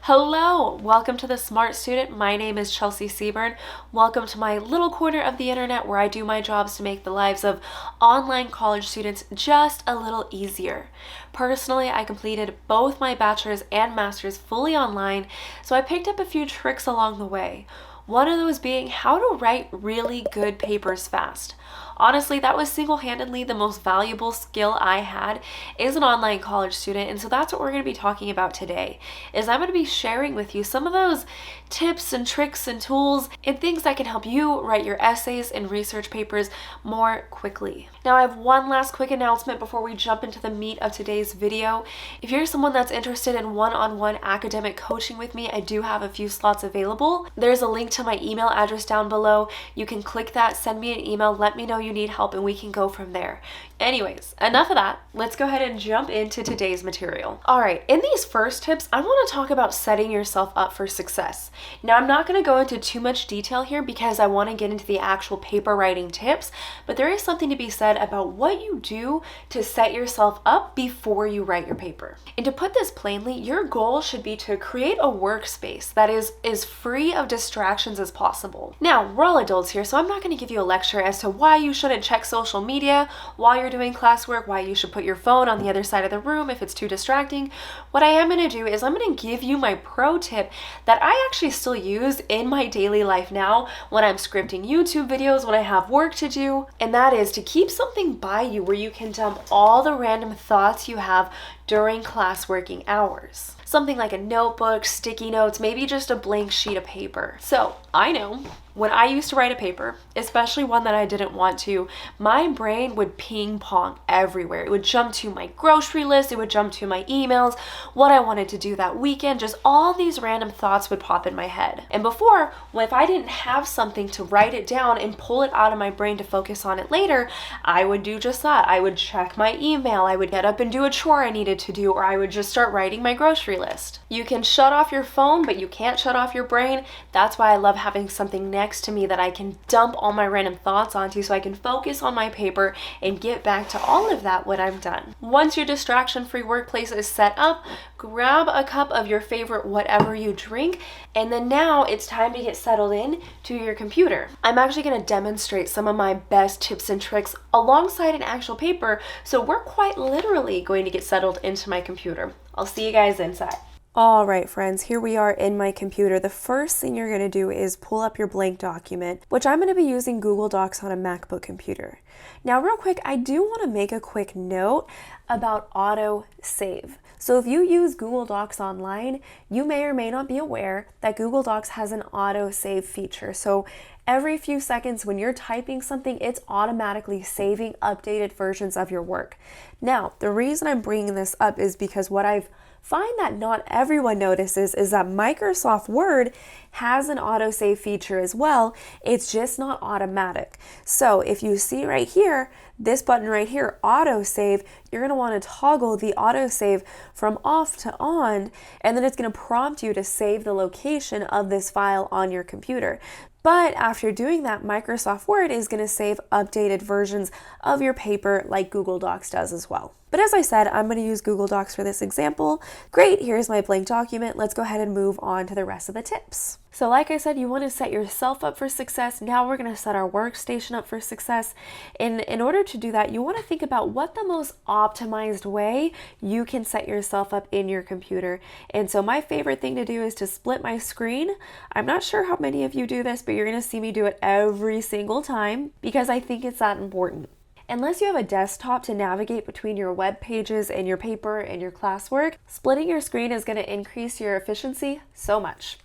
Hello, welcome to the Smart Student. My name is Chelsea Seaburn. Welcome to my little corner of the internet where I do my jobs to make the lives of online college students just a little easier. Personally, I completed both my bachelor's and master's fully online, so I picked up a few tricks along the way. One of those being how to write really good papers fast. Honestly, that was single-handedly the most valuable skill I had as an online college student, and so that's what we're going to be talking about today. I'm going to be sharing with you some of those tips and tricks and tools and things that can help you write your essays and research papers more quickly. Now, I have one last quick announcement before we jump into the meat of today's video. If you're someone that's interested in one-on-one academic coaching with me, I do have a few slots available. There's a link to my email address down below. You can click that, send me an email, let me know you need help, and we can go from there. Anyways, enough of that. Let's go ahead and jump into today's material. All right, in these first tips, I want to talk about setting yourself up for success. Now, I'm not going to go into too much detail here because I want to get into the actual paper writing tips, but there is something to be said about what you do to set yourself up before you write your paper. And to put this plainly, your goal should be to create a workspace that is as free of distractions as possible. Now, we're all adults here, so I'm not going to give you a lecture as to why you shouldn't check social media while you're doing classwork, why you should put your phone on the other side of the room if it's too distracting. What I am going to do is I'm going to give you my pro tip that I actually still use in my daily life now when I'm scripting YouTube videos, when I have work to do, and that is to keep something by you where you can dump all the random thoughts you have during class working hours. Something like a notebook, sticky notes, maybe just a blank sheet of paper. So I know when I used to write a paper, especially one that I didn't want to, my brain would ping pong everywhere. It would jump to my grocery list, it would jump to my emails, what I wanted to do that weekend, just all these random thoughts would pop in my head. And before, if I didn't have something to write it down and pull it out of my brain to focus on it later, I would do just that. I would check my email, I would get up and do a chore I needed to do, or I would just start writing my grocery list. You can shut off your phone, but you can't shut off your brain. That's why I love having something next to me that I can dump all my random thoughts onto so I can focus on my paper and get back to all of that when I'm done. Once your distraction-free workplace is set up, grab a cup of your favorite whatever you drink, and then now it's time to get settled in to your computer. I'm actually going to demonstrate some of my best tips and tricks alongside an actual paper, so we're quite literally going to get settled into my computer. I'll see you guys inside. All right, friends, here we are in my computer. The first thing you're going to do is pull up your blank document, which I'm going to be using Google Docs on a MacBook computer. Now, real quick, I do want to make a quick note about auto save. So if you use Google Docs online, you may or may not be aware that Google Docs has an auto save feature. So every few seconds when you're typing something, it's automatically saving updated versions of your work. Now, the reason I'm bringing this up is because what I've find that not everyone notices is that Microsoft Word has an autosave feature as well. It's just not automatic. So if you see right here, this button right here, autosave, you're going to want to toggle the autosave from off to on, and then it's going to prompt you to save the location of this file on your computer. But after doing that, Microsoft Word is going to save updated versions of your paper like Google Docs does as well. But as I said, I'm going to use Google Docs for this example. Great, here's my blank document. Let's go ahead and move on to the rest of the tips. So like I said, you want to set yourself up for success. Now we're going to set our workstation up for success. And in order to do that, you want to think about what the most optimized way you can set yourself up in your computer. And so my favorite thing to do is to split my screen. I'm not sure how many of you do this, but you're going to see me do it every single time because I think it's that important. Unless you have a desktop to navigate between your web pages and your paper and your classwork, splitting your screen is going to increase your efficiency so much.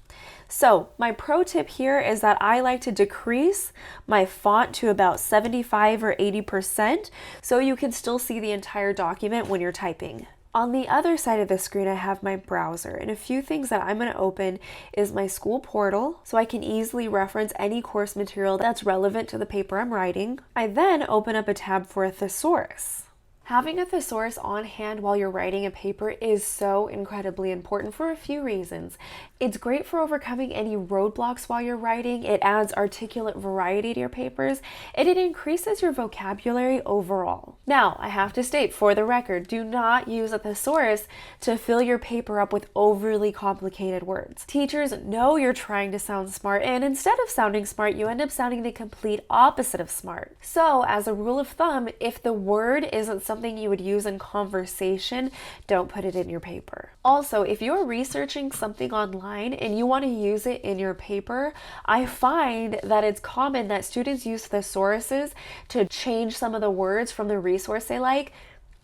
So my pro tip here is that I like to decrease my font to about 75 or 80% so you can still see the entire document when you're typing. On the other side of the screen, I have my browser, and a few things that I'm going to open is my school portal, so I can easily reference any course material that's relevant to the paper I'm writing. I then open up a tab for a thesaurus. Having a thesaurus on hand while you're writing a paper is so incredibly important for a few reasons. It's great for overcoming any roadblocks while you're writing, it adds articulate variety to your papers, and it increases your vocabulary overall. Now, I have to state for the record, do not use a thesaurus to fill your paper up with overly complicated words. Teachers know you're trying to sound smart, and instead of sounding smart, you end up sounding the complete opposite of smart. So, as a rule of thumb, if the word isn't something you would use in conversation, don't put it in your paper. Also, if you're researching something online and you want to use it in your paper, I find that it's common that students use thesauruses to change some of the words from the resource they like.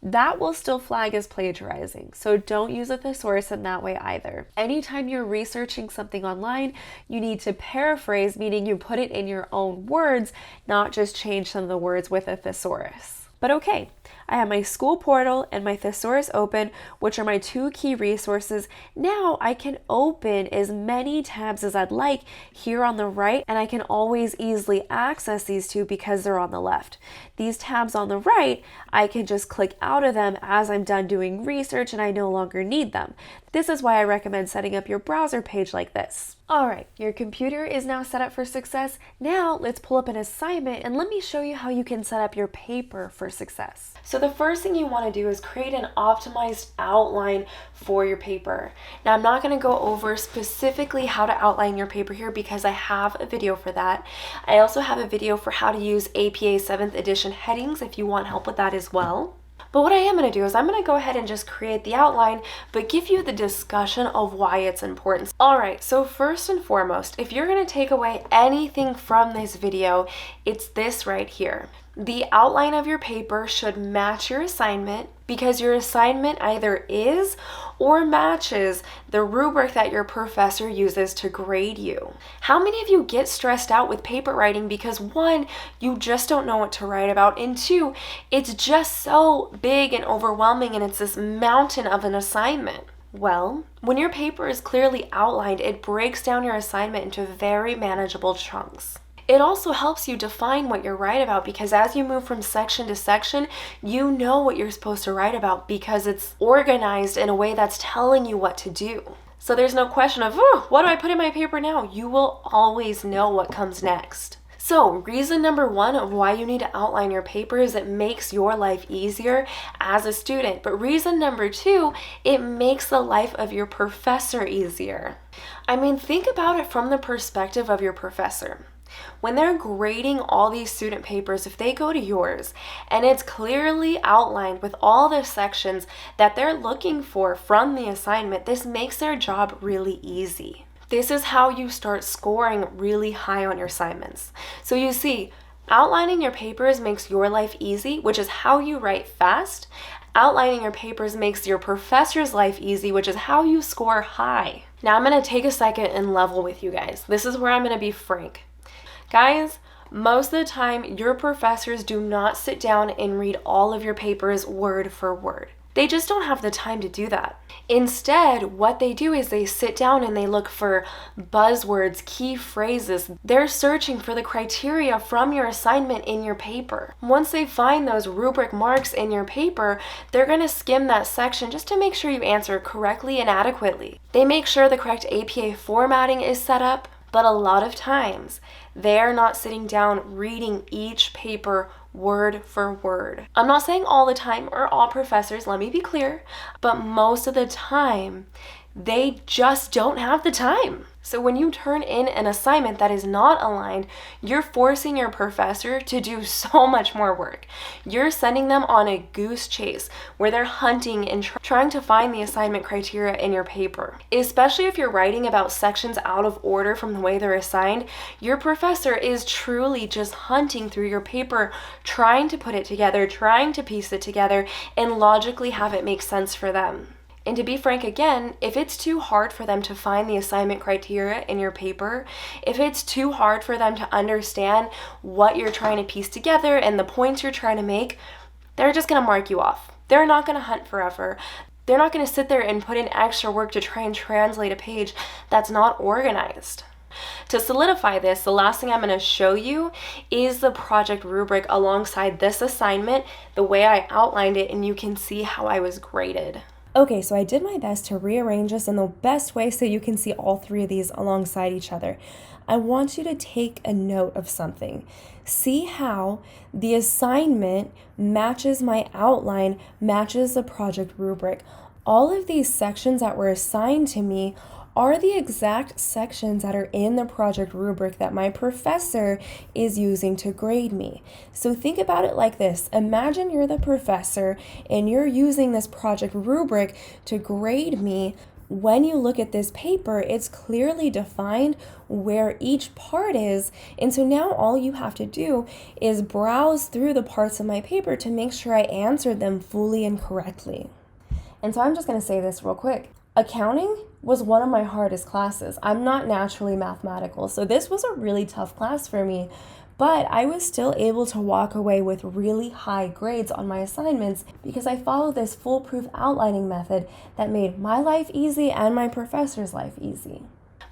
That will still flag as plagiarizing, so don't use a thesaurus in that way either. Anytime you're researching something online, you need to paraphrase, meaning you put it in your own words, not just change some of the words with a thesaurus. But okay, I have my school portal and my thesaurus open, which are my two key resources. Now I can open as many tabs as I'd like here on the right, and I can always easily access these two because they're on the left. These tabs on the right, I can just click out of them as I'm done doing research and I no longer need them. This is why I recommend setting up your browser page like this. Alright, your computer is now set up for success. Now let's pull up an assignment and let me show you how you can set up your paper for success. So the first thing you want to do is create an optimized outline for your paper. Now I'm not going to go over specifically how to outline your paper here because I have a video for that. I also have a video for how to use APA 7th edition headings if you want help with that as well. But what I am going to do is I'm going to go ahead and just create the outline, but give you the discussion of why it's important. Alright, so first and foremost, if you're going to take away anything from this video, it's this right here. The outline of your paper should match your assignment because your assignment either is or matches the rubric that your professor uses to grade you. How many of you get stressed out with paper writing because one, you just don't know what to write about, and two, it's just so big and overwhelming and it's this mountain of an assignment? Well, when your paper is clearly outlined, it breaks down your assignment into very manageable chunks. It also helps you define what you're writing about because as you move from section to section, you know what you're supposed to write about because it's organized in a way that's telling you what to do. So there's no question of, what do I put in my paper now? You will always know what comes next. So reason number one of why you need to outline your paper is it makes your life easier as a student. But reason number two, it makes the life of your professor easier. I mean, think about it from the perspective of your professor. When they're grading all these student papers, if they go to yours and it's clearly outlined with all the sections that they're looking for from the assignment, this makes their job really easy. This is how you start scoring really high on your assignments. So you see, outlining your papers makes your life easy, which is how you write fast. Outlining your papers makes your professor's life easy, which is how you score high. Now I'm going to take a second and level with you guys. This is where I'm going to be frank. Guys, most of the time, your professors do not sit down and read all of your papers word for word. They just don't have the time to do that. Instead, what they do is they sit down and they look for buzzwords, key phrases. They're searching for the criteria from your assignment in your paper. Once they find those rubric marks in your paper, they're going to skim that section just to make sure you answer correctly and adequately. They make sure the correct APA formatting is set up, but a lot of times, they're not sitting down reading each paper word for word. I'm not saying all the time or all professors, let me be clear, but most of the time, they just don't have the time. So when you turn in an assignment that is not aligned, you're forcing your professor to do so much more work. You're sending them on a goose chase where they're hunting and trying to find the assignment criteria in your paper. Especially if you're writing about sections out of order from the way they're assigned, your professor is truly just hunting through your paper, trying to put it together, trying to piece it together, and logically have it make sense for them. And to be frank again, if it's too hard for them to find the assignment criteria in your paper, if it's too hard for them to understand what you're trying to piece together and the points you're trying to make, they're just going to mark you off. They're not going to hunt forever. They're not going to sit there and put in extra work to try and translate a page that's not organized. To solidify this, the last thing I'm going to show you is the project rubric alongside this assignment, the way I outlined it, and you can see how I was graded. Okay, so I did my best to rearrange this in the best way so you can see all three of these alongside each other. I want you to take a note of something. See how the assignment matches my outline, matches the project rubric. All of these sections that were assigned to me are the exact sections that are in the project rubric that my professor is using to grade me. So think about it like this. Imagine you're the professor and you're using this project rubric to grade me. When you look at this paper, it's clearly defined where each part is. And so now all you have to do is browse through the parts of my paper to make sure I answered them fully and correctly. And so I'm just going to say this real quick. Accounting was one of my hardest classes. I'm not naturally mathematical, so this was a really tough class for me, but I was still able to walk away with really high grades on my assignments because I followed this foolproof outlining method that made my life easy and my professor's life easy.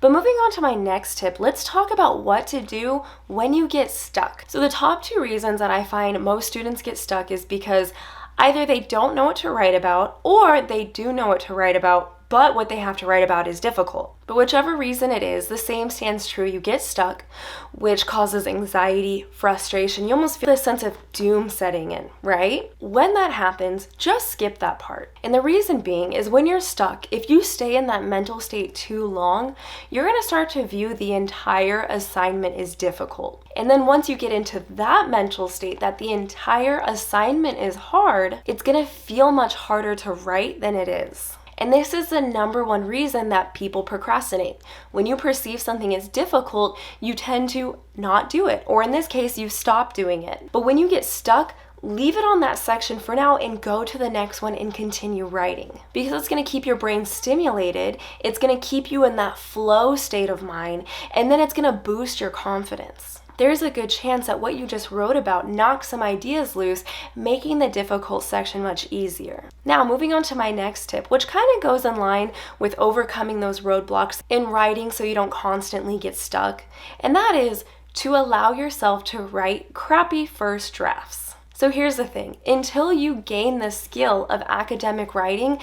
But moving on to my next tip, let's talk about what to do when you get stuck. So the top two reasons that I find most students get stuck is because either they don't know what to write about or they do know what to write about, but what they have to write about is difficult. But whichever reason it is, the same stands true. You get stuck, which causes anxiety, frustration. You almost feel this sense of doom setting in, right? When that happens, just skip that part. And the reason being is when you're stuck, if you stay in that mental state too long, you're going to start to view the entire assignment as difficult. And then once you get into that mental state that the entire assignment is hard, it's going to feel much harder to write than it is. And this is the number one reason that people procrastinate. When you perceive something as difficult, you tend to not do it, or in this case, you stop doing it. But when you get stuck, leave it on that section for now and go to the next one and continue writing. Because it's going to keep your brain stimulated, it's going to keep you in that flow state of mind, and then it's going to boost your confidence. There's a good chance that what you just wrote about knocks some ideas loose, making the difficult section much easier. Now, moving on to my next tip, which kind of goes in line with overcoming those roadblocks in writing so you don't constantly get stuck, and that is to allow yourself to write crappy first drafts. So here's the thing, until you gain the skill of academic writing,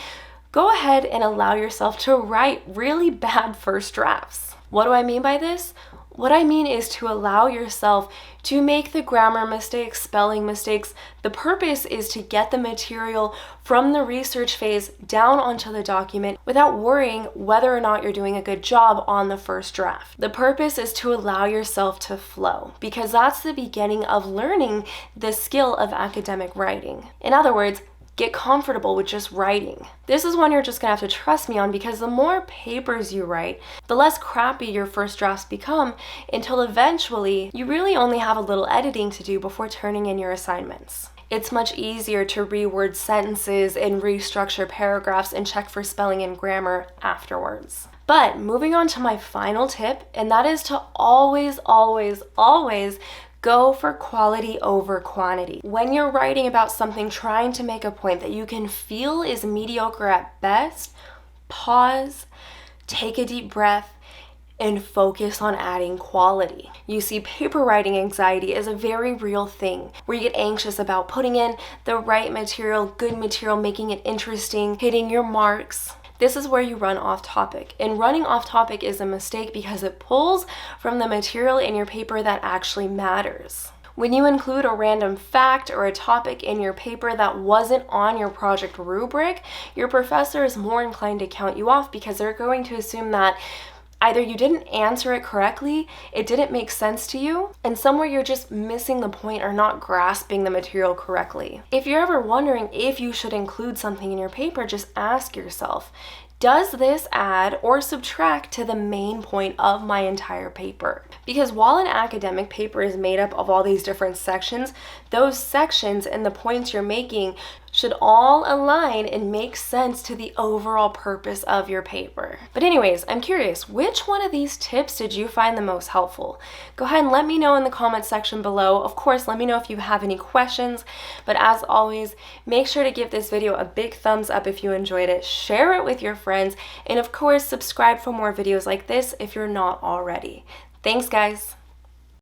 go ahead and allow yourself to write really bad first drafts. What do I mean by this? What I mean is to allow yourself to make the grammar mistakes, spelling mistakes. The purpose is to get the material from the research phase down onto the document without worrying whether or not you're doing a good job on the first draft. The purpose is to allow yourself to flow because that's the beginning of learning the skill of academic writing. In other words, get comfortable with just writing. This is one you're just gonna have to trust me on because the more papers you write, the less crappy your first drafts become until eventually you really only have a little editing to do before turning in your assignments. It's much easier to reword sentences and restructure paragraphs and check for spelling and grammar afterwards. But moving on to my final tip, and that is to always, always, always go for quality over quantity. When you're writing about something, trying to make a point that you can feel is mediocre at best, pause, take a deep breath, and focus on adding quality. You see, paper writing anxiety is a very real thing where you get anxious about putting in the right material, good material, making it interesting, hitting your marks. This is where you run off topic. And running off topic is a mistake because it pulls from the material in your paper that actually matters. When you include a random fact or a topic in your paper that wasn't on your project rubric, your professor is more inclined to count you off because they're going to assume that either you didn't answer it correctly, it didn't make sense to you, and somewhere you're just missing the point or not grasping the material correctly. If you're ever wondering if you should include something in your paper, just ask yourself, does this add or subtract to the main point of my entire paper? Because while an academic paper is made up of all these different sections, those sections and the points you're making should all align and make sense to the overall purpose of your paper. But anyways, I'm curious, which one of these tips did you find the most helpful? Go ahead and let me know in the comments section below. Of course, let me know if you have any questions, but as always, make sure to give this video a big thumbs up if you enjoyed it, share it with your friends, and of course, subscribe for more videos like this if you're not already. Thanks, guys.